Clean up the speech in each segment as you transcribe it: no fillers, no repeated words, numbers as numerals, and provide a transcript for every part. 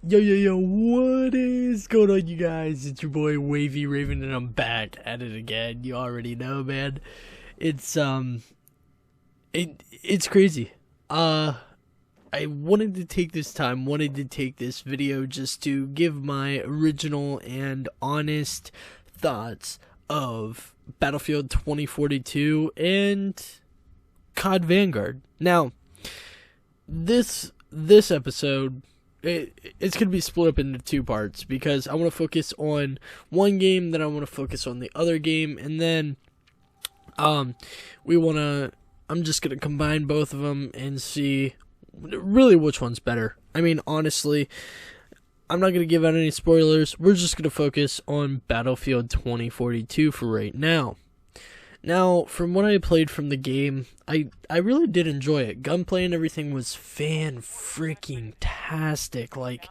Yo, what is going on, you guys? It's your boy Wavy Raven, and I'm back at it again. You already know, man. It's it's crazy. I wanted to take this video just to give my original and honest thoughts of Battlefield 2042 and COD Vanguard. Now, this episode, it's going to be split up into two parts because I want to focus on one game, then I want to focus on the other game, and then I'm just going to combine both of them and see really which one's better. I mean, honestly, I'm not going to give out any spoilers. We're just going to focus on Battlefield 2042 for right now. Now, from what I played from the game, I really did enjoy it. Gunplay and everything was fan-freaking-tastic. Like,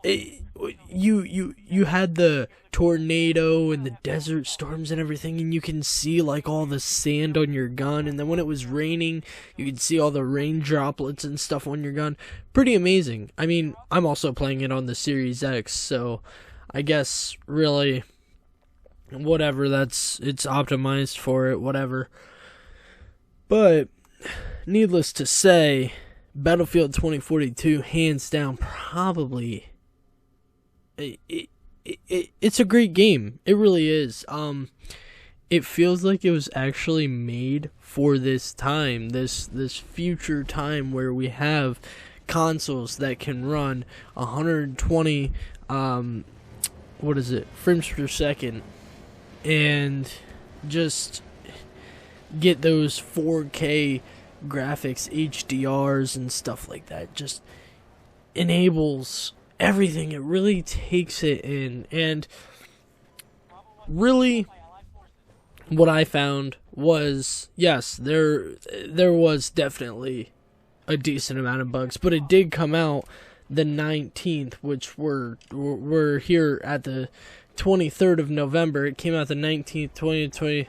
you had the tornado and the desert storms and everything, and you can see, like, all the sand on your gun. And then when it was raining, you could see all the rain droplets and stuff on your gun. Pretty amazing. I mean, I'm also playing it on the Series X, so I guess, really, whatever, it's optimized for it, whatever. But needless to say, Battlefield 2042, hands down, probably it's a great game. It really is. It feels like it was actually made for this time, this future time where we have consoles that can run 120 frames per second, and just get those 4K graphics, HDRs and stuff like that. Just enables everything. It really takes it in. And really what I found was, yes, there was definitely a decent amount of bugs, but it did come out the 19th, which we're here at the 23rd of November. It came out the 19th, 20th,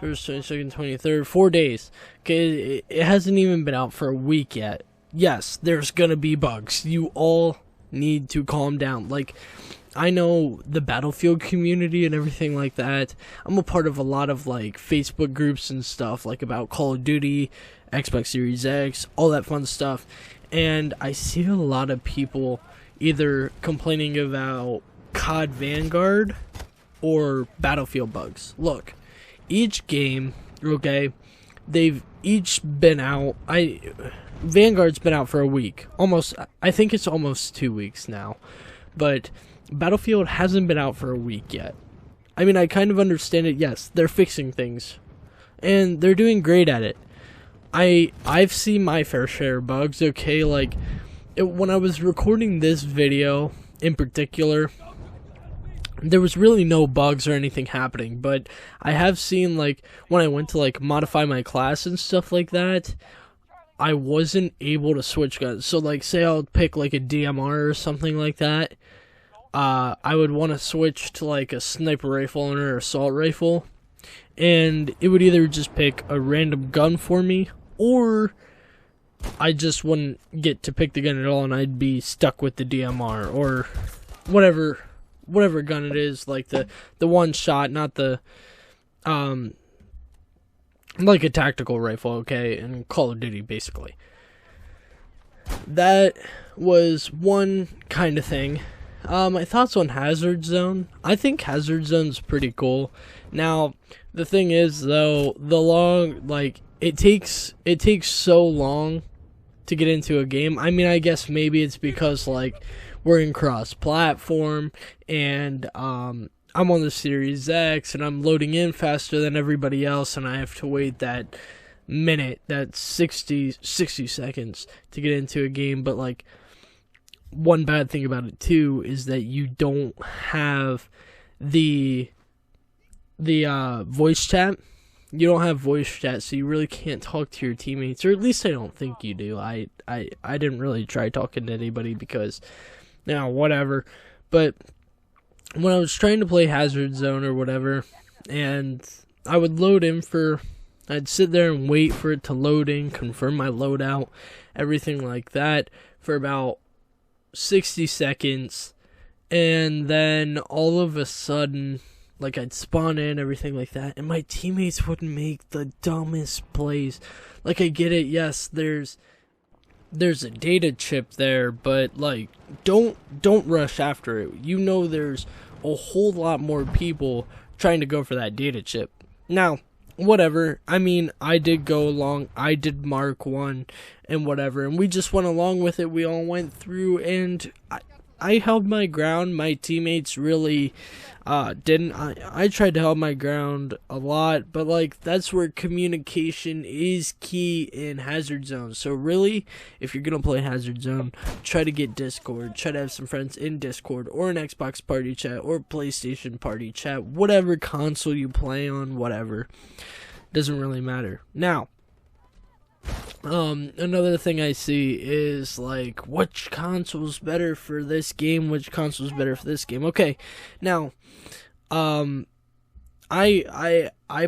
21st, 22nd, 23rd, 4 days. Okay, it hasn't even been out for a week yet. Yes, there's gonna be bugs. You all need to calm down. Like, I know the Battlefield community and everything like that. I'm a part of a lot of, like, Facebook groups and stuff, like, about Call of Duty, Xbox Series X, all that fun stuff. And I see a lot of people either complaining about COD Vanguard or Battlefield bugs. Look, each game, okay, they've each been out. Vanguard's been out for a week. I think it's almost 2 weeks now. But Battlefield hasn't been out for a week yet. I mean, I kind of understand it. Yes, they're fixing things, and they're doing great at it. I've seen my fair share of bugs, okay? Like, when I was recording this video in particular, there was really no bugs or anything happening, but I have seen, like, when I went to, like, modify my class and stuff like that, I wasn't able to switch guns. So, like, say I'll pick, like, a DMR or something like that, I would want to switch to, like, a sniper rifle or an assault rifle, and it would either just pick a random gun for me, or I just wouldn't get to pick the gun at all, and I'd be stuck with the DMR, or whatever gun it is, like the one shot, not the, like a tactical rifle, okay, in Call of Duty, basically. That was one kind of thing. My thoughts on Hazard Zone. I think Hazard Zone's pretty cool. Now, the thing is, though, it takes so long to get into a game. I mean, I guess maybe it's because, like, we're in cross-platform, and I'm on the Series X, and I'm loading in faster than everybody else, and I have to wait that 60 seconds to get into a game. But, like, one bad thing about it, too, is that you don't have the voice chat. You don't have voice chat, so you really can't talk to your teammates, or at least I don't think you do. I didn't really try talking to anybody because, whatever. But when I was trying to play Hazard Zone or whatever, and I would I'd sit there and wait for it to load in, confirm my loadout, everything like that, for about 60 seconds, and then all of a sudden, like, I'd spawn in, everything like that, and my teammates would make the dumbest plays. Like, I get it, yes, there's a data chip there, but, like, don't rush after it. You know there's a whole lot more people trying to go for that data chip. Now, whatever, I mean, I did go along, I did mark one, and whatever, and we just went along with it. We all went through, and I held my ground. My teammates really didn't. I tried to hold my ground a lot, but, like, that's where communication is key in Hazard Zone. So really, if you're gonna play Hazard Zone, try to get Discord. Try to have some friends in Discord, or an Xbox party chat, or PlayStation party chat, whatever console you play on, whatever. Doesn't really matter. Now, another thing I see is, like, which console's better for this game, which console's better for this game. Okay, now, I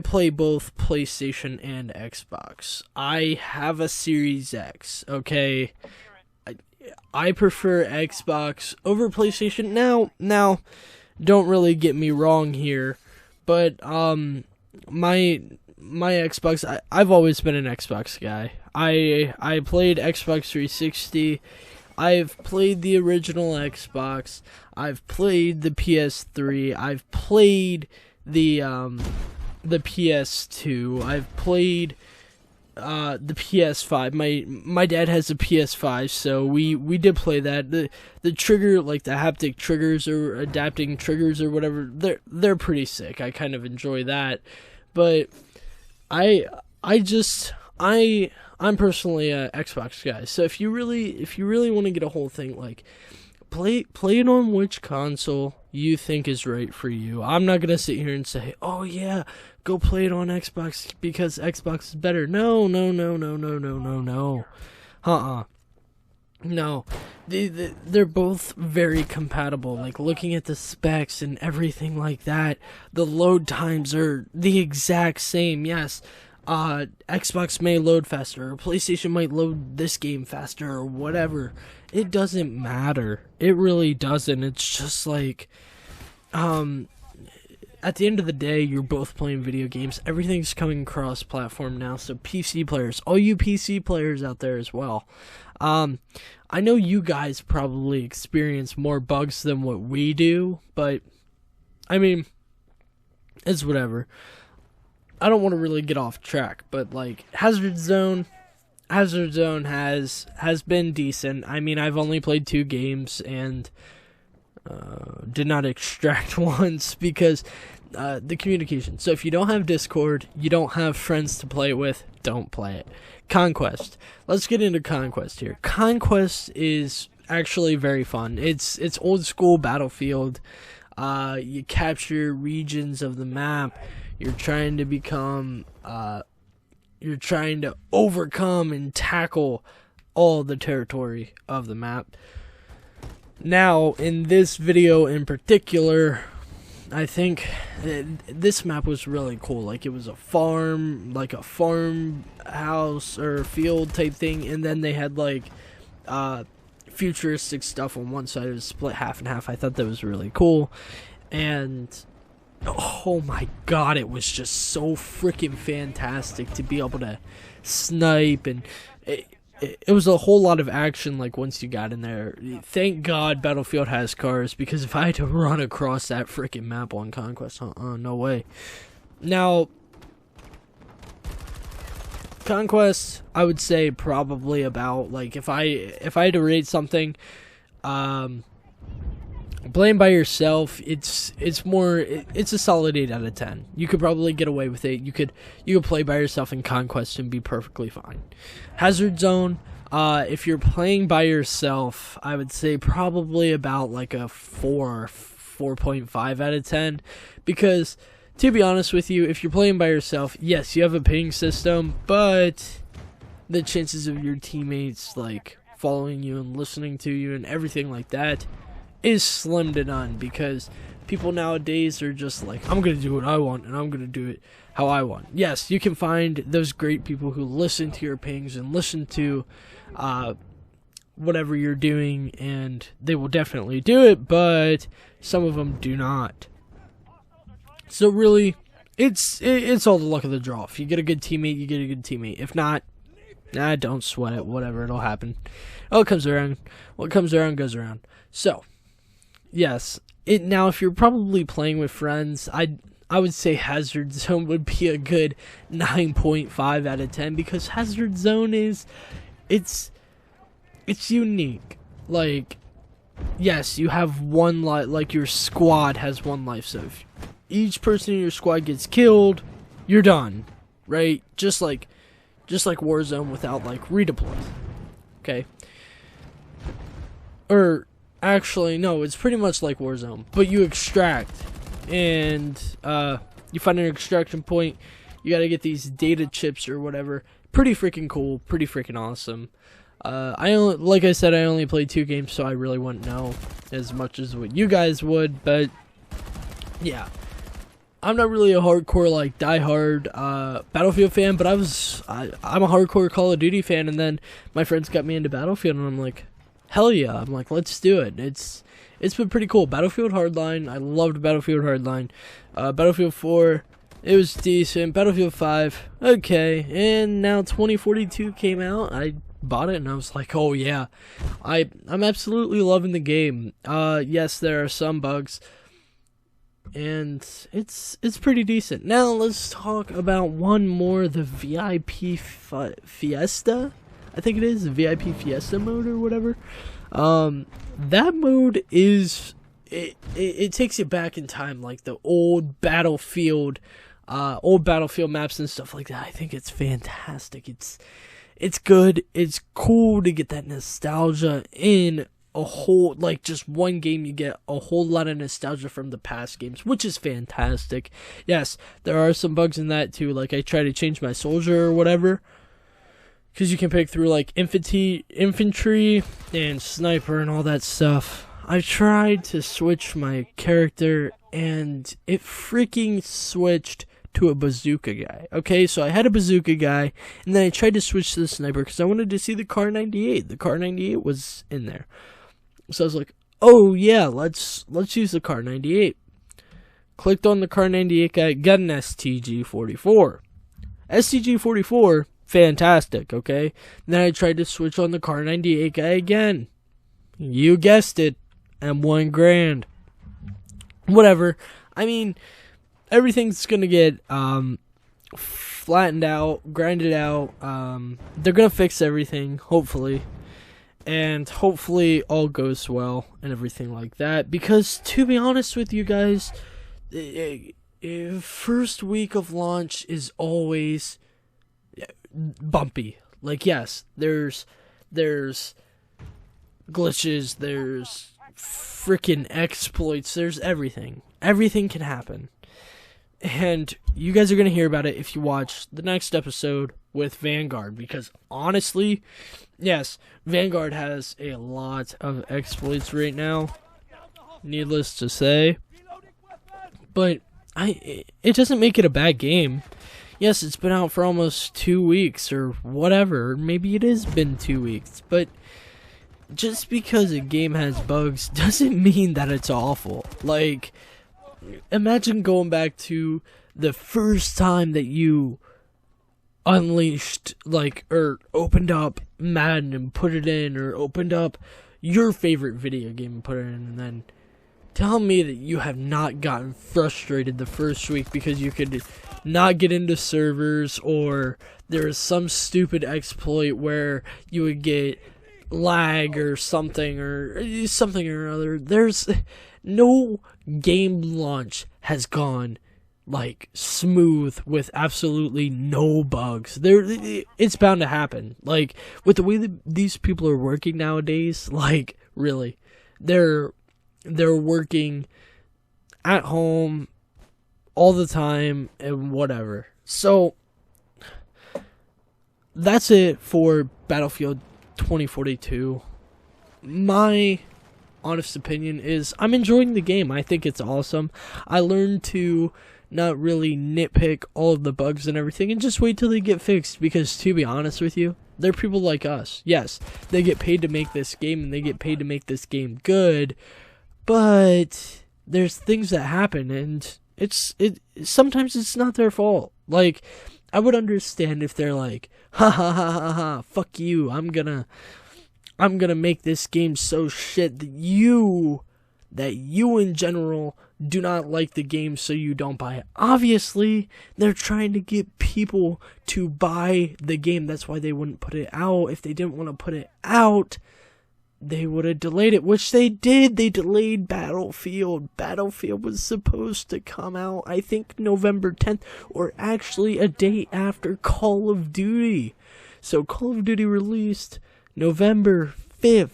play both PlayStation and Xbox. I have a Series X, okay? I prefer Xbox over PlayStation. Now, don't really get me wrong here, but, my Xbox, I've always been an Xbox guy. I played Xbox 360. I've played the original Xbox. I've played the PS3. I've played the PS2. I've played the PS5. My dad has a PS5, so we did play that. The trigger, like the haptic triggers or adapting triggers or whatever, they're pretty sick. I kind of enjoy that. But I'm personally a Xbox guy. So if you really want to get a whole thing, like, play it on which console you think is right for you. I'm not gonna sit here and say, oh yeah, go play it on Xbox because Xbox is better. No. No, they're both very compatible. Like, looking at the specs and everything like that, the load times are the exact same. Yes, Xbox may load faster, or PlayStation might load this game faster, or whatever. It doesn't matter. It really doesn't. It's just like, at the end of the day, you're both playing video games. Everything's coming cross-platform now, so PC players, all you PC players out there as well. I know you guys probably experience more bugs than what we do, but, I mean, it's whatever. I don't want to really get off track, but, like, Hazard Zone has been decent. I mean, I've only played 2 games, and did not extract once because the communication. So if you don't have Discord, you don't have friends to play with, don't play it. Conquest. Let's get into Conquest here. Conquest is actually very fun. It's old school Battlefield. You capture regions of the map. You're trying to become, you're trying to overcome and tackle all the territory of the map. Now, in this video in particular, I think this map was really cool. Like, it was a farm, like a farmhouse or field type thing, and then they had, like, futuristic stuff on one side. It was split half and half. I thought that was really cool, and oh my god, it was just so freaking fantastic to be able to snipe, and it was a whole lot of action, like, once you got in there. Thank God Battlefield has cars, because if I had to run across that freaking map on Conquest, no way. Now, Conquest, I would say probably about, like, if I had to rate something, playing by yourself, it's a solid 8 out of 10. You could probably get away with it. You could play by yourself in Conquest and be perfectly fine. Hazard Zone, if you're playing by yourself, I would say probably about like a 4.5 out of 10, because to be honest with you, if you're playing by yourself, yes, you have a ping system, but the chances of your teammates, like, following you and listening to you and everything like that is slim to none, because people nowadays are just like, I'm going to do what I want, and I'm going to do it how I want. Yes, you can find those great people who listen to your pings and listen to whatever you're doing, and they will definitely do it, but some of them do not. So really, it's all the luck of the draw. If you get a good teammate, you get a good teammate. If not, don't sweat it. Whatever, it'll happen. What comes around goes around. So, yes, now if you're probably playing with friends, I would say Hazard Zone would be a good 9.5 out of 10, because Hazard Zone it's unique. Like, yes, you have one life, like your squad has one life, so if each person in your squad gets killed, you're done, right? Just like Warzone without like redeploy. Okay. Or actually, no, it's pretty much like Warzone, but you extract, and you find an extraction point. You gotta get these data chips or whatever. Pretty freaking cool. Pretty freaking awesome. Like I said, I only played 2 games, so I really wouldn't know as much as what you guys would. But yeah, I'm not really a hardcore, like, die-hard Battlefield fan, but I'm a hardcore Call of Duty fan, and then my friends got me into Battlefield, and I'm like, hell yeah. I'm like, let's do it. It's been pretty cool. Battlefield Hardline, I loved Battlefield Hardline. Battlefield 4, it was decent. Battlefield 5, okay. And now 2042 came out. I bought it, and I was like, oh yeah. I'm absolutely loving the game. Yes, there are some bugs, and it's pretty decent. Now let's talk about one more, the VIP Fiesta. I think it is the VIP Fiesta mode or whatever. That mode is it takes you back in time, like the old Battlefield maps and stuff like that. I think it's fantastic. It's good. It's cool to get that nostalgia in a whole, like, just one game. You get a whole lot of nostalgia from the past games, which is fantastic. Yes, there are some bugs in that too. Like, I try to change my soldier or whatever, because you can pick through like infantry and sniper and all that stuff. I tried to switch my character, and it freaking switched to a bazooka guy. Okay, so I had a bazooka guy, and then I tried to switch to the sniper because I wanted to see the Car 98. The Car 98 was in there, so I was like, oh yeah, let's use the Car 98. Clicked on the Car 98 guy, got an STG-44. STG-44, fantastic, okay? Then I tried to switch on the Car 98 guy again. You guessed it, M1 grand. Whatever. I mean, everything's gonna get flattened out, grinded out. They're gonna fix everything, hopefully. And hopefully all goes well and everything like that. Because, to be honest with you guys, first week of launch is always bumpy. Like, yes, there's glitches, there's freaking exploits, there's everything. Everything can happen. And you guys are going to hear about it if you watch the next episode with Vanguard. Because, honestly, yes, Vanguard has a lot of exploits right now, needless to say. But it doesn't make it a bad game. Yes, it's been out for almost 2 weeks or whatever. Maybe it has been 2 weeks. But just because a game has bugs doesn't mean that it's awful. Like, imagine going back to the first time that you unleashed, like, or opened up Madden and put it in, or opened up your favorite video game and put it in, and then tell me that you have not gotten frustrated the first week because you could not get into servers, or there was some stupid exploit where you would get lag or something or other. There's no game launch has gone like smooth with absolutely no bugs. It's bound to happen. Like, with the way that these people are working nowadays, like, really, they're working at home all the time and whatever. So that's it for Battlefield 2042. My honest opinion is I'm enjoying the game. I think it's awesome. I learned to not really nitpick all of the bugs and everything and just wait till they get fixed, because, to be honest with you, They're people like us. Yes, they get paid to make this game, and they get paid to make this game good, but there's things that happen, and sometimes it's not their fault. Like, I would understand if they're like, ha ha ha ha ha, fuck you, I'm gonna make this game so shit that you in general do not like the game, so you don't buy it. Obviously, they're trying to get people to buy the game. That's why they wouldn't put it out. If they didn't want to put it out, they would have delayed it, which they did. They delayed Battlefield. Battlefield was supposed to come out, I think, November 10th, or actually a day after Call of Duty. So Call of Duty released November 5th.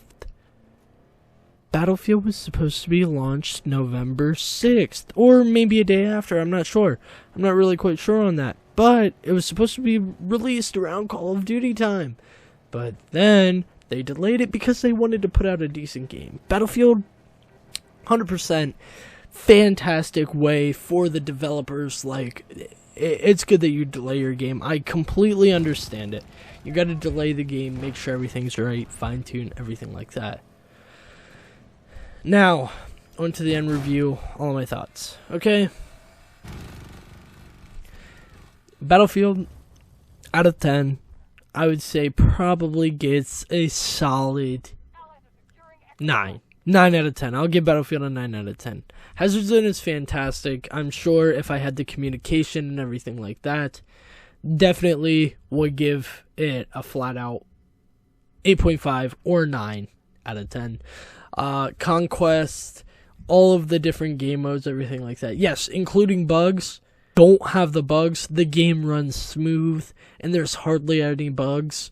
Battlefield was supposed to be launched November 6th, or maybe a day after, I'm not sure. I'm not really quite sure on that. But it was supposed to be released around Call of Duty time. But then they delayed it because they wanted to put out a decent game. Battlefield, 100% fantastic way for the developers. Like, it's good that you delay your game. I completely understand it. You gotta delay the game, make sure everything's right, fine-tune, everything like that. Now, on to the end review, all of my thoughts. Okay? Battlefield, out of 10, I would say probably gets a solid 9. 9 out of 10. I'll give Battlefield a 9 out of 10. Hazard Zone is fantastic. I'm sure if I had the communication and everything like that, definitely would give it a flat out 8.5 or 9 out of 10. Conquest, all of the different game modes, everything like that. Yes, including bugs. Don't have the bugs. The game runs smooth, and there's hardly any bugs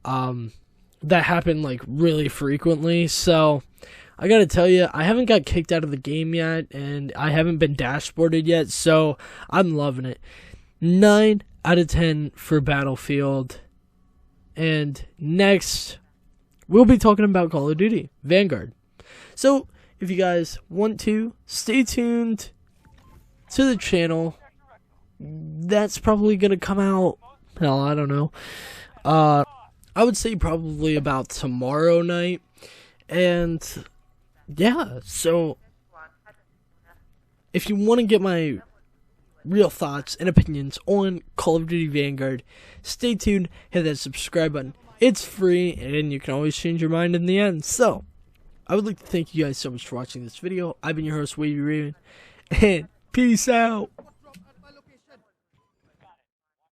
that happen like really frequently. So I gotta tell you, I haven't got kicked out of the game yet, and I haven't been dashboarded yet, so I'm loving it. 9 out of 10 for Battlefield. And next, we'll be talking about Call of Duty Vanguard. So, if you guys want to, stay tuned to the channel. That's probably going to come out, hell, I don't know. I would say probably about tomorrow night. And, yeah, so if you want to get my real thoughts and opinions on Call of Duty Vanguard, stay tuned, hit that subscribe button. It's free, and you can always change your mind in the end. So, I would like to thank you guys so much for watching this video. I've been your host, Wavy Raven, and peace out.